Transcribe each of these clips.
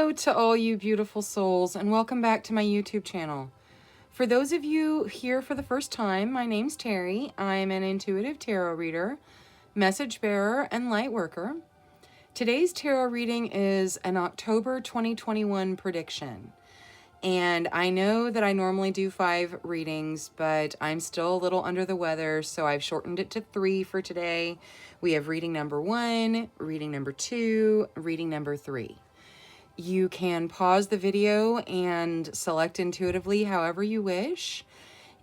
Hello to all you beautiful souls, and welcome back to my YouTube channel. For those of you here for the first time, my name's Terry. I'm an intuitive tarot reader, message bearer, and light worker. Today's tarot reading is an October 2021 prediction. And I know that I normally do 5 readings, but I'm still a little under the weather, so I've shortened it to 3 for today. We have reading number 1, reading number 2, reading number 3. You can pause the video and select intuitively however you wish,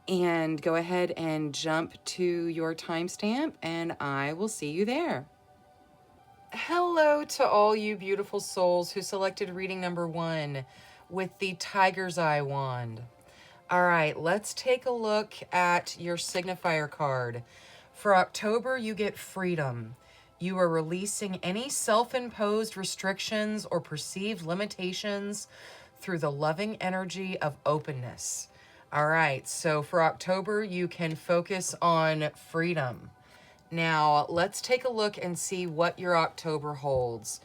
and go ahead and jump to your timestamp, and I will see you there. Hello to all you beautiful souls who selected reading number 1 with the Tiger's Eye wand. All right, let's take a look at your signifier card. For October, you get freedom. You are releasing any self-imposed restrictions or perceived limitations through the loving energy of openness. All right, so for October, you can focus on freedom. Now, let's take a look and see what your October holds.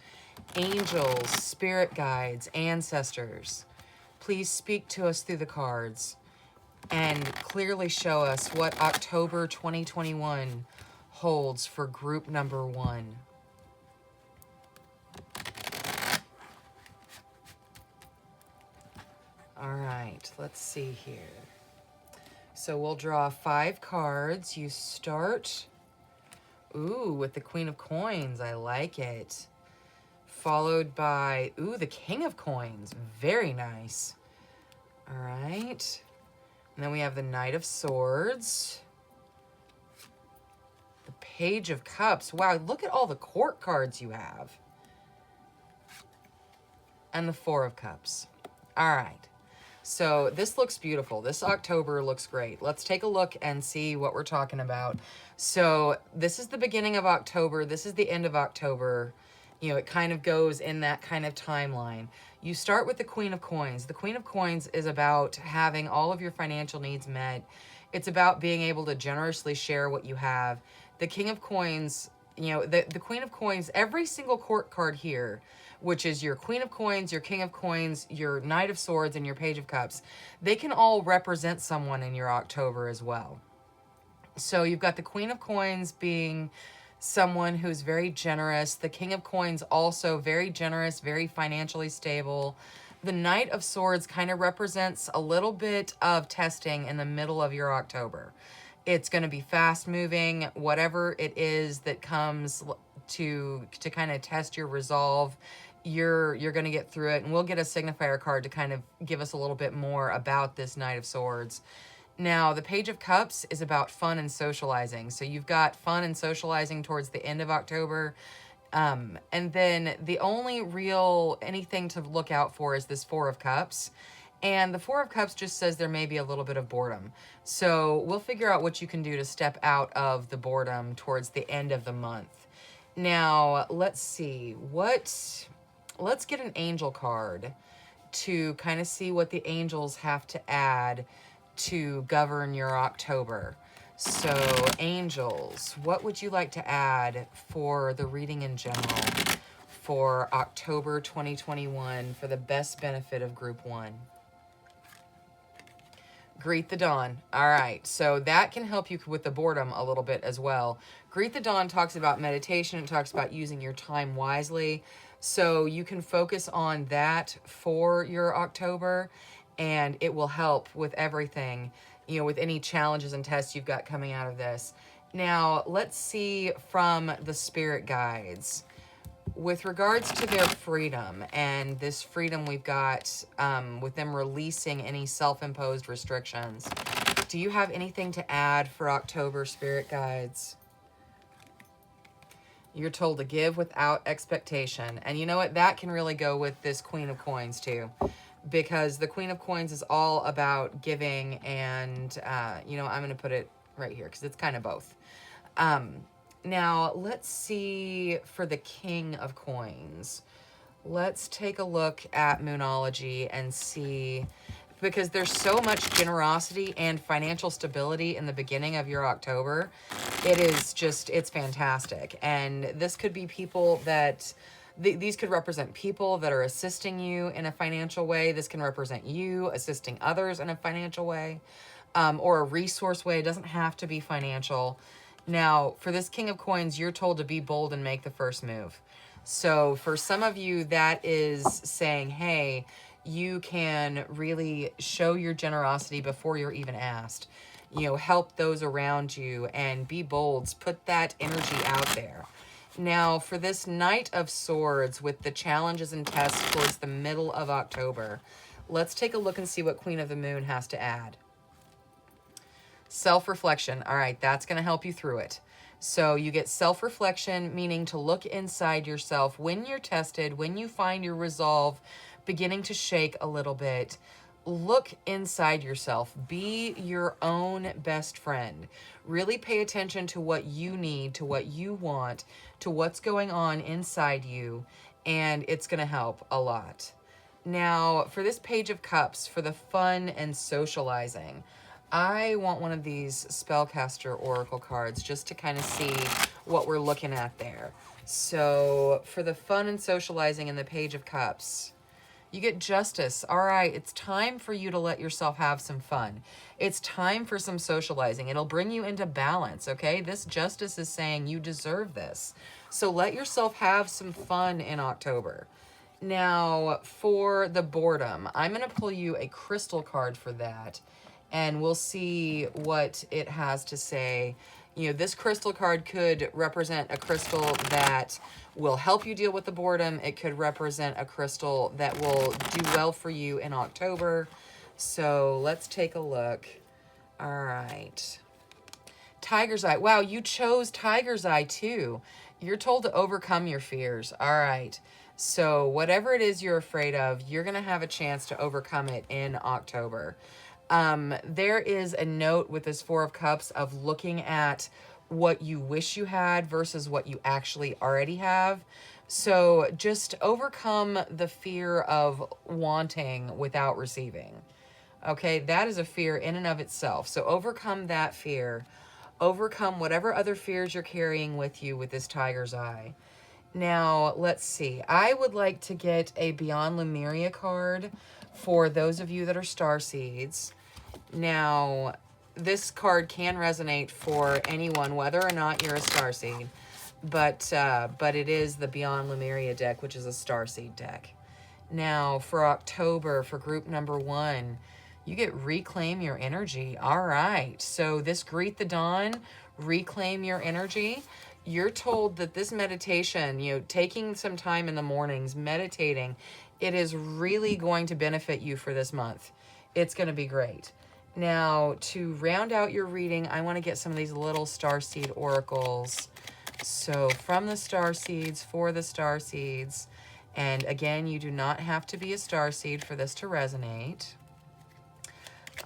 Angels, spirit guides, ancestors, please speak to us through the cards and clearly show us what October 2021 holds for group number 1. All right, let's see here. So we'll draw 5 cards. You start, with the Queen of Coins. I like it. Followed by, the King of Coins. Very nice. All right. And then we have the Knight of Swords. The Page of Cups. Wow, look at all the court cards you have. And the Four of Cups. All right. So this looks beautiful. This October looks great. Let's take a look and see what we're talking about. So this is the beginning of October. This is the end of October. You know, it kind of goes in that kind of timeline. You start with the Queen of Coins. The Queen of Coins is about having all of your financial needs met. It's about being able to generously share what you have. The King of Coins, the Queen of Coins, every single court card here, which is your Queen of Coins, your King of Coins, your Knight of Swords, and your Page of Cups, they can all represent someone in your October as well. So you've got the Queen of Coins being someone who's very generous. The King of Coins also very generous, very financially stable. The Knight of Swords kind of represents a little bit of testing in the middle of your October. It's going to be fast moving, whatever it is that comes to kind of test your resolve. You're going to get through it, and we'll get a signifier card to kind of give us a little bit more about this Knight of Swords. Now, the Page of Cups is about fun and socializing. So you've got fun and socializing towards the end of October. And then the only real anything to look out for is this Four of Cups. And the Four of Cups just says there may be a little bit of boredom. So we'll figure out what you can do to step out of the boredom towards the end of the month. Now, let's see. Let's get an angel card to kind of see what the angels have to add to govern your October. So, angels, what would you like to add for the reading in general for October 2021 for the best benefit of group 1? Greet the Dawn. All right, so that can help you with the boredom a little bit as well. Greet the Dawn talks about meditation. It talks about using your time wisely. So you can focus on that for your October, and it will help with everything, with any challenges and tests you've got coming out of this. Now, let's see from the spirit guides. With regards to their freedom, and this freedom we've got with them releasing any self-imposed restrictions, do you have anything to add for October, spirit guides? You're told to give without expectation. And you know what? That can really go with this Queen of Coins too, because the Queen of Coins is all about giving, and I'm going to put it right here because it's kind of both. Now, let's see for the King of Coins. Let's take a look at Moonology and see, because there's so much generosity and financial stability in the beginning of your October. It is just, it's fantastic. And this could be people that these could represent people that are assisting you in a financial way. This can represent you assisting others in a financial way, or a resource way. It doesn't have to be financial. Now, for this King of Coins, you're told to be bold and make the first move. So for some of you, that is saying, hey, you can really show your generosity before you're even asked. You know, help those around you and be bold. Put that energy out there. Now, for this Knight of Swords with the challenges and tests towards the middle of October, let's take a look and see what Queen of the Moon has to add. Self-reflection. All right, that's going to help you through it. So you get self-reflection, meaning to look inside yourself. When you're tested, when you find your resolve beginning to shake a little bit, look inside yourself. Be your own best friend. Really pay attention to what you need, to what you want, to what's going on inside you, and it's going to help a lot. Now, for this Page of Cups, for the fun and socializing, I want one of these Spellcaster Oracle cards just to kind of see what we're looking at there. So for the fun and socializing in the Page of Cups, you get Justice. All right, it's time for you to let yourself have some fun. It's time for some socializing. It'll bring you into balance, okay? This Justice is saying you deserve this. So let yourself have some fun in October. Now, for the boredom, I'm going to pull you a crystal card for that, and we'll see what it has to say. You know, this crystal card could represent a crystal that will help you deal with the boredom. It could represent a crystal that will do well for you in October. So let's take a look. All right. Tiger's Eye. Wow, you chose Tiger's Eye too. You're told to overcome your fears. All right. So whatever it is you're afraid of, you're going to have a chance to overcome it in October. There is a note with this Four of Cups of looking at what you wish you had versus what you actually already have. So just overcome the fear of wanting without receiving. Okay, that is a fear in and of itself. So overcome that fear. Overcome whatever other fears you're carrying with you with this Tiger's Eye. Now, let's see. I would like to get a Beyond Lemuria card for those of you that are starseeds. Now, this card can resonate for anyone, whether or not you're a starseed, but it is the Beyond Lemuria deck, which is a starseed deck. Now, for October, for group number 1, you get Reclaim Your Energy. All right, so this Greet the Dawn, Reclaim Your Energy. You're told that this meditation, you know, taking some time in the mornings, meditating, it is really going to benefit you for this month. It's going to be great. Now, to round out your reading, I want to get some of these little starseed oracles. So from the starseeds, for the starseeds. And again, you do not have to be a starseed for this to resonate.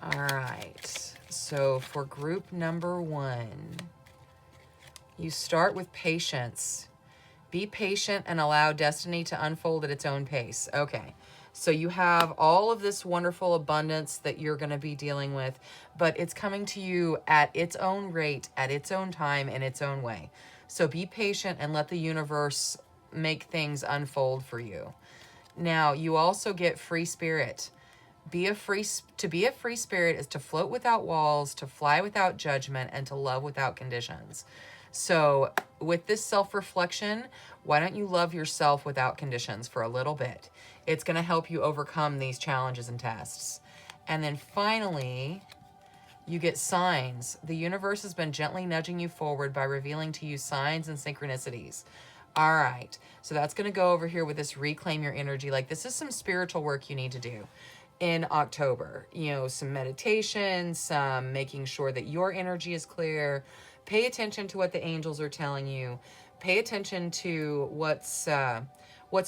All right. So for group number 1, you start with patience. Be patient and allow destiny to unfold at its own pace. Okay. So you have all of this wonderful abundance that you're going to be dealing with, but it's coming to you at its own rate, at its own time, in its own way. So be patient and let the universe make things unfold for you. Now, you also get free spirit. To be a free spirit is to float without walls, to fly without judgment, and to love without conditions. So with this self-reflection, why don't you love yourself without conditions for a little bit? It's going to help you overcome these challenges and tests. And then finally, you get signs. The universe has been gently nudging you forward by revealing to you signs and synchronicities. All right. So that's going to go over here with this Reclaim Your Energy. Like, this is some spiritual work you need to do in October. You know, some meditation, some making sure that your energy is clear. Pay attention to what the angels are telling you. Pay attention to what's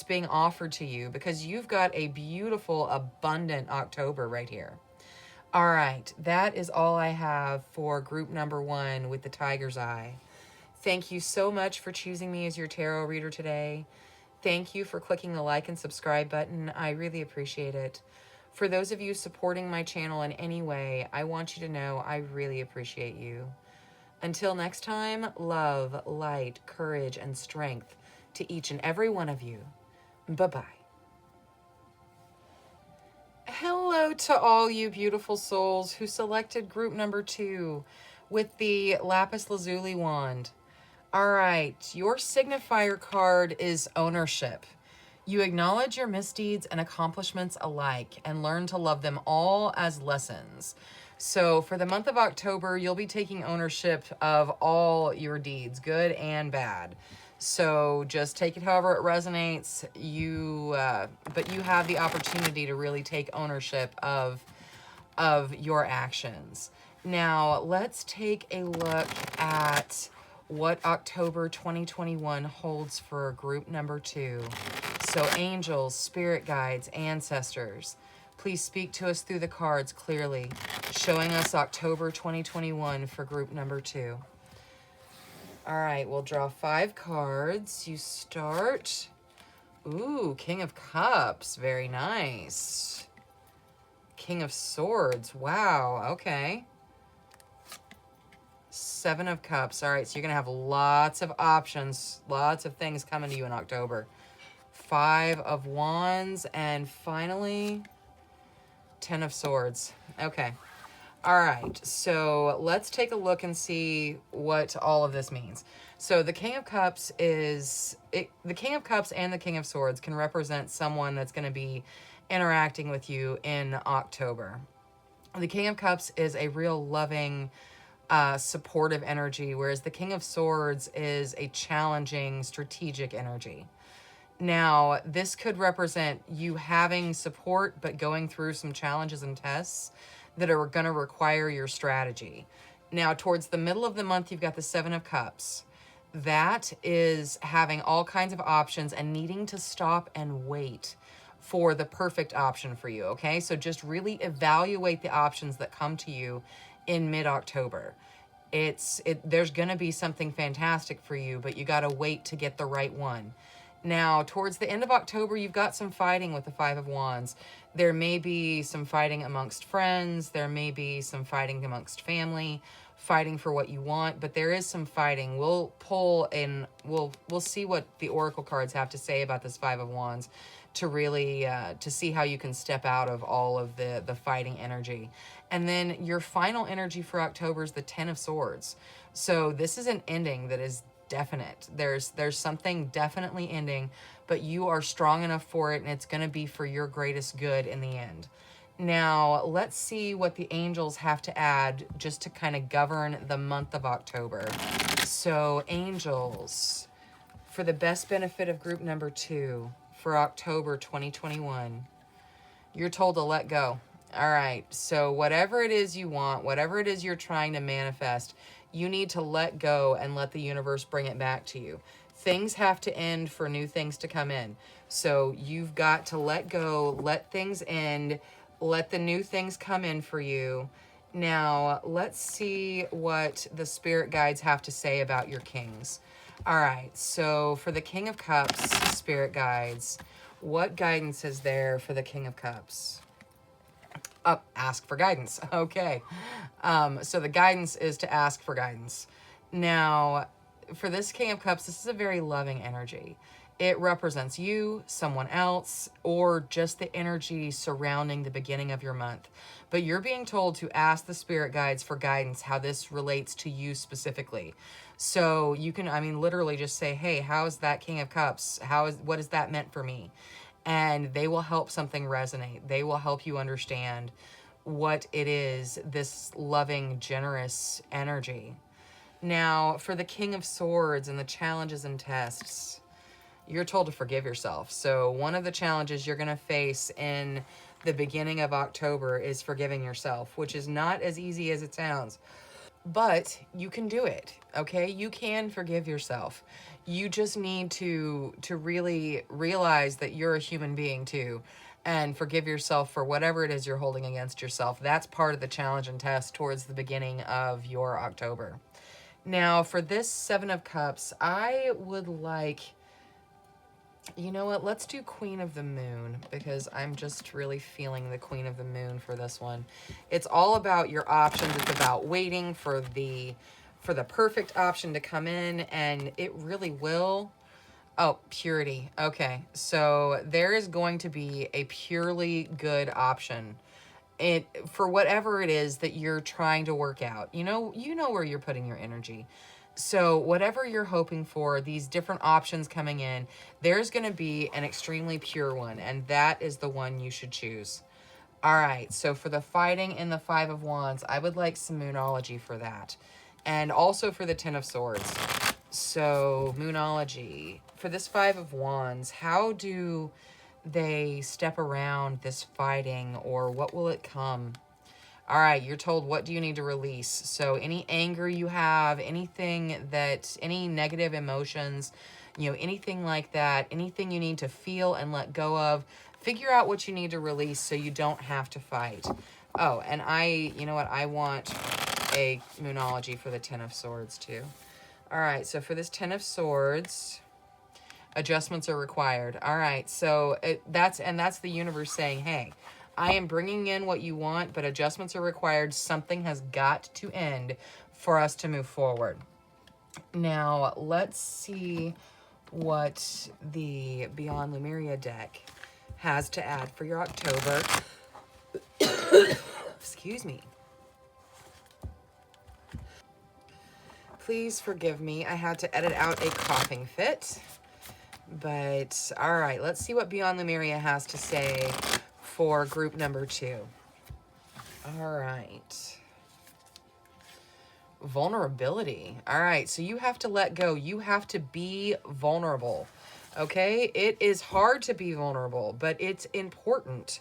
being offered to you, because you've got a beautiful, abundant October right here. All right, that is all I have for group number 1 with the Tiger's Eye. Thank you so much for choosing me as your tarot reader today. Thank you for clicking the like and subscribe button. I really appreciate it. For those of you supporting my channel in any way, I want you to know I really appreciate you. Until next time, love, light, courage, and strength to each and every one of you. Bye-bye. Hello to all you beautiful souls who selected group number 2 with the lapis lazuli wand. All right, your signifier card is ownership. You acknowledge your misdeeds and accomplishments alike and learn to love them all as lessons. So for the month of October, you'll be taking ownership of all your deeds, good and bad. So just take it however it resonates. But you have the opportunity to really take ownership of your actions. Now, let's take a look at what October 2021 holds for group number 2. So angels, spirit guides, ancestors, please speak to us through the cards clearly, showing us October 2021 for group number 2. All right, we'll draw 5 cards. You start. Ooh, King of Cups. Very nice. King of Swords. Wow, okay. 7 of Cups. All right, so you're going to have lots of options, lots of things coming to you in October. 5 of Wands, and finally, 10 of Swords. Okay. All right, so let's take a look and see what all of this means. So the King of Cups the King of Cups and the King of Swords can represent someone that's going to be interacting with you in October. The King of Cups is a real loving, supportive energy, whereas the King of Swords is a challenging, strategic energy. Now, this could represent you having support, but going through some challenges and tests that are going to require your strategy. Now, towards the middle of the month, you've got the 7 of Cups. That is having all kinds of options and needing to stop and wait for the perfect option for you, okay? So just really evaluate the options that come to you in mid-October. There's going to be something fantastic for you, but you got to wait to get the right one. Now, towards the end of October, you've got some fighting with the 5 of Wands. There may be some fighting amongst friends. There may be some fighting amongst family, fighting for what you want, but there is some fighting. We'll pull and we'll see what the Oracle cards have to say about this 5 of Wands to really, to see how you can step out of all of the fighting energy. And then your final energy for October is the 10 of Swords. So this is an ending that is definite. There's something definitely ending, but you are strong enough for it, and it's going to be for your greatest good in the end. Now, let's see what the angels have to add just to kind of govern the month of October. So, angels, for the best benefit of group number 2 for October 2021, you're told to let go. All right, so whatever it is you want, whatever it is you're trying to manifest, you need to let go and let the universe bring it back to you. Things have to end for new things to come in. So you've got to let go, let things end, let the new things come in for you. Now, let's see what the spirit guides have to say about your kings. All right, so for the King of Cups, spirit guides, what guidance is there for the King of Cups? Ask for guidance. Okay. So the guidance is to ask for guidance. Now, for this King of Cups, this is a very loving energy. It represents you, someone else, or just the energy surrounding the beginning of your month. But you're being told to ask the spirit guides for guidance, how this relates to you specifically. So you can, literally just say, hey, how's that King of Cups? What is that meant for me? And they will help something resonate. They will help you understand what it is, this loving, generous energy. Now, for the King of Swords and the challenges and tests, you're told to forgive yourself. So one of the challenges you're going to face in the beginning of October is forgiving yourself, which is not as easy as it sounds. But you can do it, okay? You can forgive yourself. You just need to really realize that you're a human being too, and forgive yourself for whatever it is you're holding against yourself. That's part of the challenge and test towards the beginning of your October. Now, for this 7 of Cups, I would like... You know what? Let's do Queen of the Moon, because I'm just really feeling the Queen of the Moon for this one. It's all about your options. It's about waiting for the perfect option to come in, and it really will. Oh, purity. Okay. So there is going to be a purely good option for whatever it is that you're trying to work out. You know where you're putting your energy. So whatever you're hoping for, these different options coming in, there's going to be an extremely pure one, and that is the one you should choose. All right, so for the fighting in the Five of Wands, I would like some Moonology for that. And also for the Ten of Swords. So, Moonology. For this Five of Wands, how do they step around this fighting, or what will it come? All right, you're told what do you need to release. So any anger you have, any negative emotions, anything like that, anything you need to feel and let go of, figure out what you need to release so you don't have to fight. Oh, and you know what? I want a Moonology for the Ten of Swords too. All right, so for this Ten of Swords, adjustments are required. All right, so that's the universe saying, hey, I am bringing in what you want, but adjustments are required. Something has got to end for us to move forward. Now, let's see what the Beyond Lemuria deck has to add for your October. Excuse me. Please forgive me. I had to edit out a coughing fit. But, all right, let's see what Beyond Lemuria has to say for group number 2. All right. Vulnerability. All right, so you have to let go. You have to be vulnerable, okay? It is hard to be vulnerable, but it's important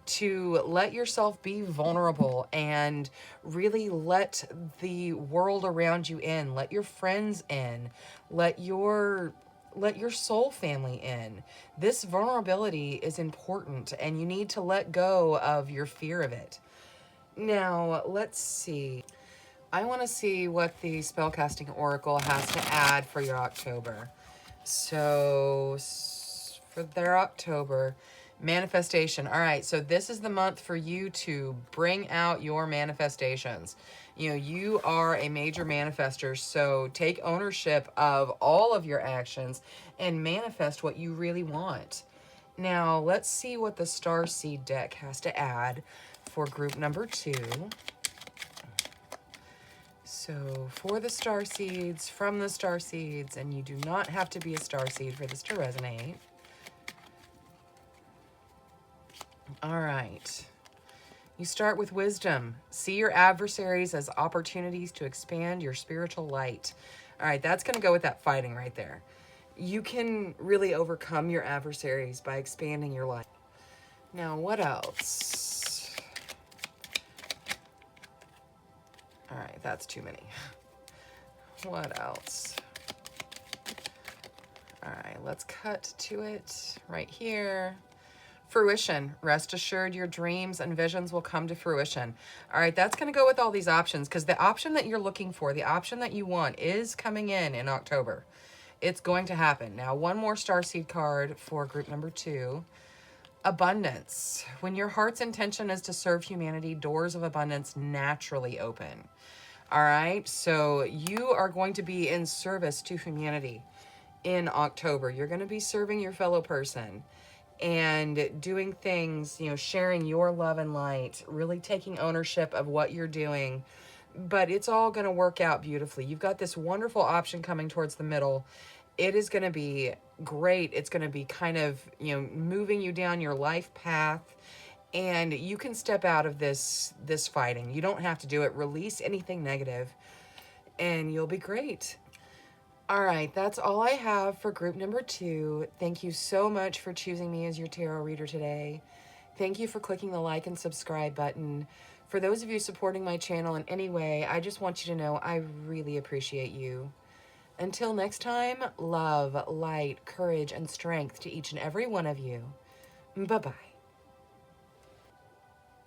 to let yourself be vulnerable and really let the world around you in. Let your friends in. Let your soul family in. This vulnerability is important, and you need to let go of your fear of it. Now, let's see. I want to see what the Spellcasting Oracle has to add for your October. So, for their October, manifestation. All right, so this is the month for you to bring out your manifestations. You are a major manifester, so take ownership of all of your actions and manifest what you really want. Now, let's see what the Starseed deck has to add for group number 2. So, for the Starseeds, from the Starseeds, and you do not have to be a Starseed for this to resonate. All right. You start with wisdom. See your adversaries as opportunities to expand your spiritual light. All right, that's going to go with that fighting right there. You can really overcome your adversaries by expanding your light. Now, what else? All right, that's too many. What else? All right, let's cut to it right here. Fruition. Rest assured your dreams and visions will come to fruition. All right, that's going to go with all these options because the option that you're looking for, the option that you want is coming in October. It's going to happen. Now, one more Starseed card for group number 2. Abundance. When your heart's intention is to serve humanity, doors of abundance naturally open. All right, so you are going to be in service to humanity in October. You're going to be serving your fellow person and doing things, sharing your love and light, really taking ownership of what you're doing. But it's all going to work out beautifully. You've got this wonderful option coming towards the middle. It is going to be great. It's going to be kind of, moving you down your life path. And you can step out of this fighting. You don't have to do it. Release anything negative, and you'll be great. All right, that's all I have for group number 2. Thank you so much for choosing me as your tarot reader today. Thank you for clicking the like and subscribe button. For those of you supporting my channel in any way, I just want you to know I really appreciate you. Until next time, love, light, courage, and strength to each and every one of you. Bye-bye.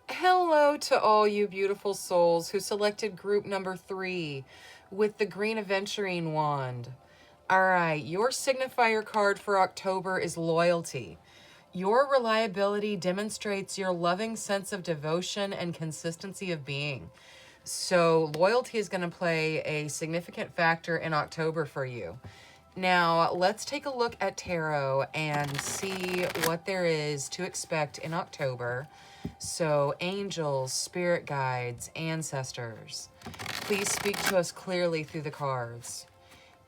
Hello to all you beautiful souls who selected group number 3 with the green aventurine wand. All right, your signifier card for October is loyalty. Your reliability demonstrates your loving sense of devotion and consistency of being. So loyalty is going to play a significant factor in October for you. Now, let's take a look at tarot and see what there is to expect in October. So, angels, spirit guides, ancestors, please speak to us clearly through the cards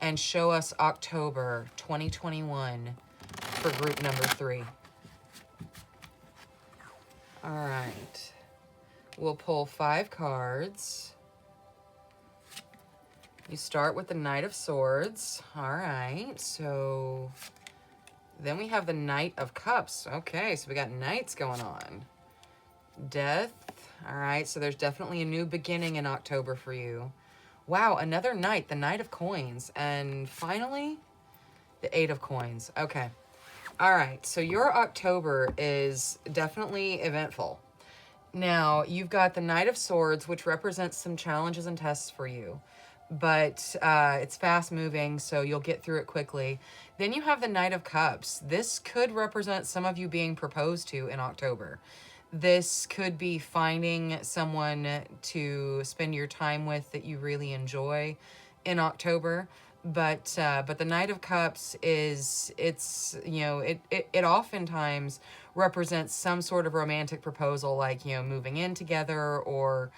and show us October 2021 for group number 3. All right. We'll pull 5 cards. You start with the Knight of Swords. All right. So then we have the Knight of Cups. Okay, so we got knights going on. Death. All right, so there's definitely a new beginning in October for you. Wow, another knight, the Knight of Coins. And finally, the 8 of Coins. Okay. All right, so your October is definitely eventful. Now, you've got the Knight of Swords, which represents some challenges and tests for you. But it's fast moving, so you'll get through it quickly. Then you have the Knight of Cups. This could represent some of you being proposed to in October. This could be finding someone to spend your time with that you really enjoy in October. But the Knight of Cups it oftentimes represents some sort of romantic proposal, like, moving in together or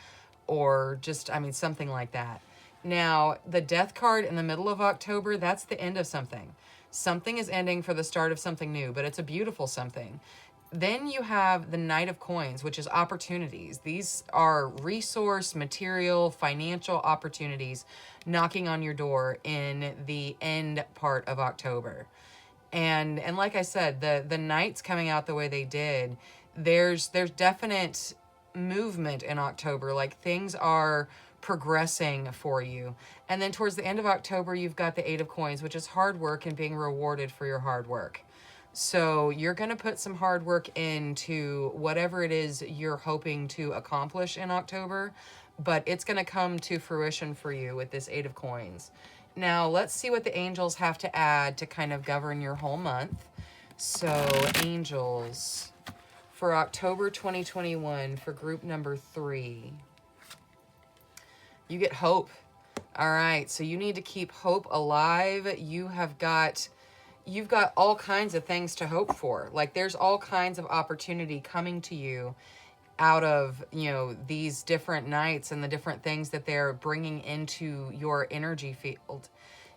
just, something like that. Now, the Death card in the middle of October, that's the end of something. Something is ending for the start of something new, but it's a beautiful something. Then you have the Knight of Coins, which is opportunities. These are resource, material, financial opportunities knocking on your door in the end part of October. And like I said, the Knights coming out the way they did, there's definite movement in October. Like, things are progressing for you. And then towards the end of October, you've got the 8 of Coins, which is hard work and being rewarded for your hard work. So you're going to put some hard work into whatever it is you're hoping to accomplish in October, but it's going to come to fruition for you with this 8 of Coins. Now, let's see what the angels have to add to kind of govern your whole month. So, angels, for October 2021, for group number 3, you get hope. All right, so you need to keep hope alive. You've got all kinds of things to hope for. Like, there's all kinds of opportunity coming to you out of, these different nights and the different things that they're bringing into your energy field.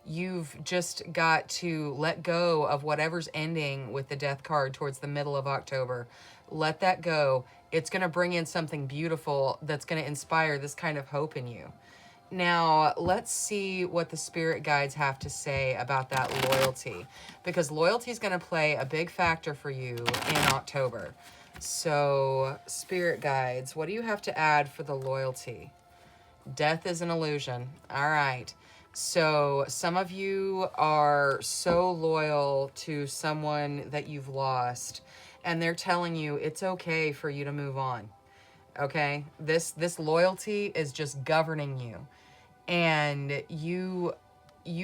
You've just got to let go of whatever's ending with the Death card towards the middle of October. Let that go. It's going to bring in something beautiful that's going to inspire this kind of hope in you. Now, let's see what the spirit guides have to say about that loyalty, because loyalty is going to play a big factor for you in October. So, spirit guides, what do you have to add for the loyalty? Death is an illusion. All right. So, some of you are so loyal to someone that you've lost, and they're telling you it's okay for you to move on. Okay? This loyalty is just governing you. And you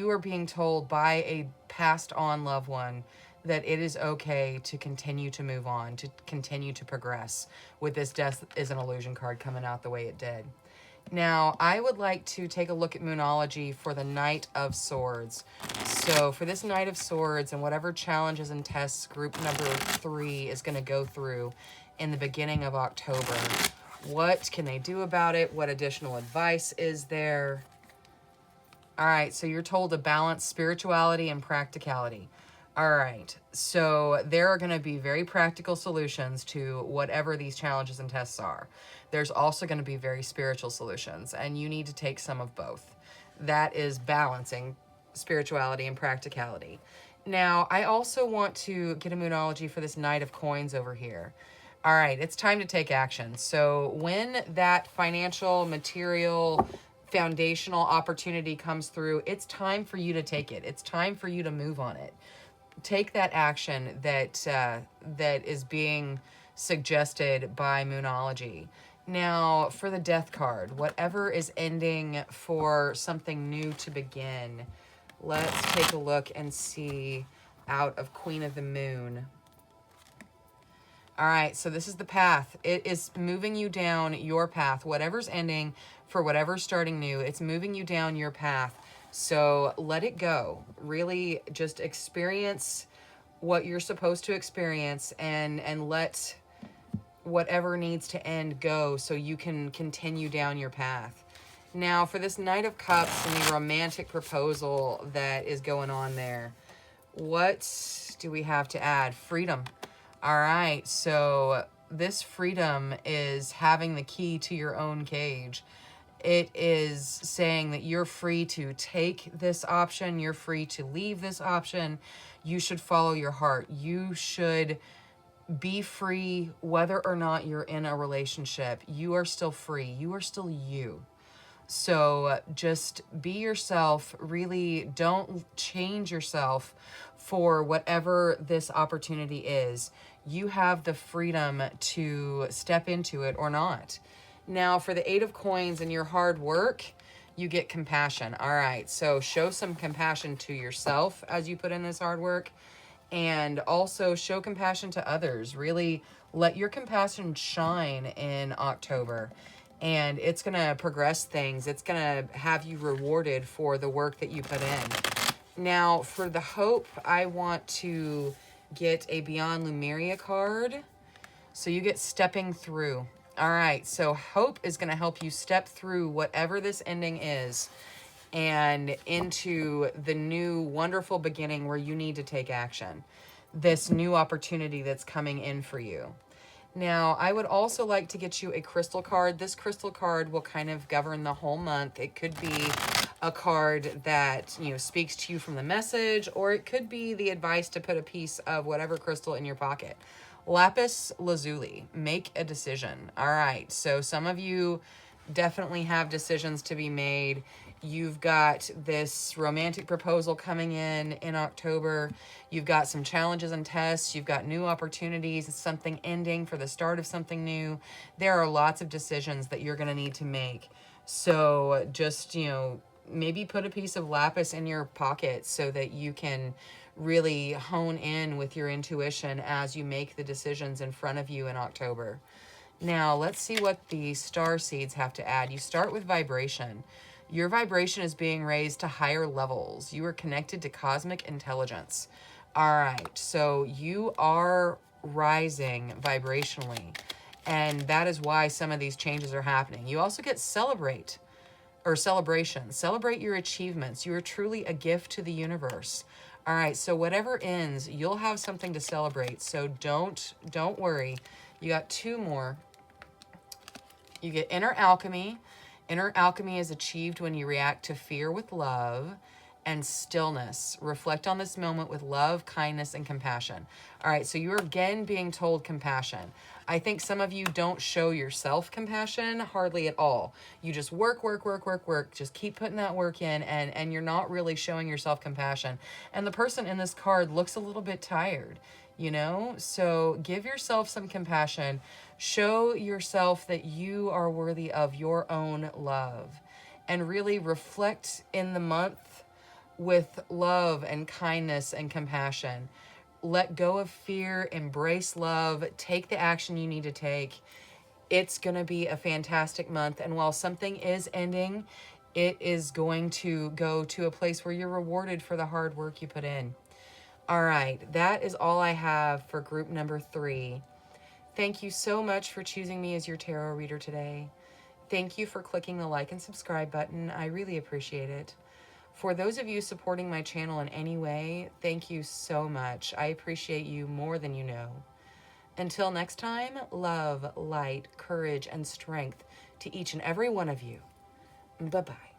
are being told by a passed on loved one that it is okay to continue to move on, to continue to progress with this Death is an Illusion card coming out the way it did. Now, I would like to take a look at Moonology for the Knight of Swords. So for this Knight of Swords and whatever challenges and tests group number 3 is going to go through in the beginning of October, what can they do about it? What additional advice is there? All right, so you're told to balance spirituality and practicality. All right, so there are going to be very practical solutions to whatever these challenges and tests are. There's also going to be very spiritual solutions, and you need to take some of both. That is balancing spirituality and practicality. Now, I also want to get a Moonology for this Knight of Coins over here. All right, it's time to take action. So when that financial, material, foundational opportunity comes through, it's time for you to take it. It's time for you to move on it. Take that action that is being suggested by Moonology. Now, for the Death card, whatever is ending for something new to begin, let's take a look and see out of Queen of the Moon. All right, so this is the path. It is moving you down your path. Whatever's ending for whatever's starting new, it's moving you down your path So let it go. Really just experience what you're supposed to experience, and let whatever needs to end go so you can continue down your path. Now, for this Knight of Cups and the romantic proposal that is going on there, what do we have to add? Freedom. All right, so this freedom is having the key to your own cage. It is saying that you're free to take this option. You're free to leave this option. You should follow your heart. You should be free whether or not you're in a relationship. You are still free. You are still you. So just be yourself. Really don't change yourself for whatever this opportunity is. You have the freedom to step into it or not. Now, for the 8 of Coins and your hard work, you get compassion. All right, so show some compassion to yourself as you put in this hard work, and also show compassion to others. Really let your compassion shine in October, and it's going to progress things. It's going to have you rewarded for the work that you put in. Now, for the hope, I want to get a Beyond Lumeria card. So you get stepping through. All right, so hope is going to help you step through whatever this ending is and into the new wonderful beginning where you need to take action. This new opportunity that's coming in for you. Now, I would also like to get you a crystal card. This crystal card will kind of govern the whole month. It could be a card that, speaks to you from the message, or it could be the advice to put a piece of whatever crystal in your pocket. Lapis Lazuli, make a decision. All right, so some of you definitely have decisions to be made. You've got this romantic proposal coming in October. You've got some challenges and tests. You've got new opportunities, something ending for the start of something new. There are lots of decisions that you're going to need to make. So just, maybe put a piece of lapis in your pocket so that you can really hone in with your intuition as you make the decisions in front of you in October. Now, let's see what the star seeds have to add. You start with vibration. Your vibration is being raised to higher levels. You are connected to cosmic intelligence. All right, so you are rising vibrationally, and that is why some of these changes are happening. You also get celebration. Celebrate your achievements. You are truly a gift to the universe. All right, so whatever ends, you'll have something to celebrate. So don't worry. You got 2 more. You get inner alchemy. Inner alchemy is achieved when you react to fear with love and stillness. Reflect on this moment with love, kindness, and compassion. All right, so you're again being told compassion. I think some of you don't show yourself compassion hardly at all. You just work. Just keep putting that work in, and you're not really showing yourself compassion. And the person in this card looks a little bit tired, So give yourself some compassion. Show yourself that you are worthy of your own love. And really reflect in the month with love and kindness and compassion. Let go of fear, embrace love, take the action you need to take. It's going to be a fantastic month. And while something is ending, it is going to go to a place where you're rewarded for the hard work you put in. All right, that is all I have for group number 3. Thank you so much for choosing me as your tarot reader today. Thank you for clicking the like and subscribe button. I really appreciate it. For those of you supporting my channel in any way, thank you so much. I appreciate you more than you know. Until next time, love, light, courage, and strength to each and every one of you. Bye-bye.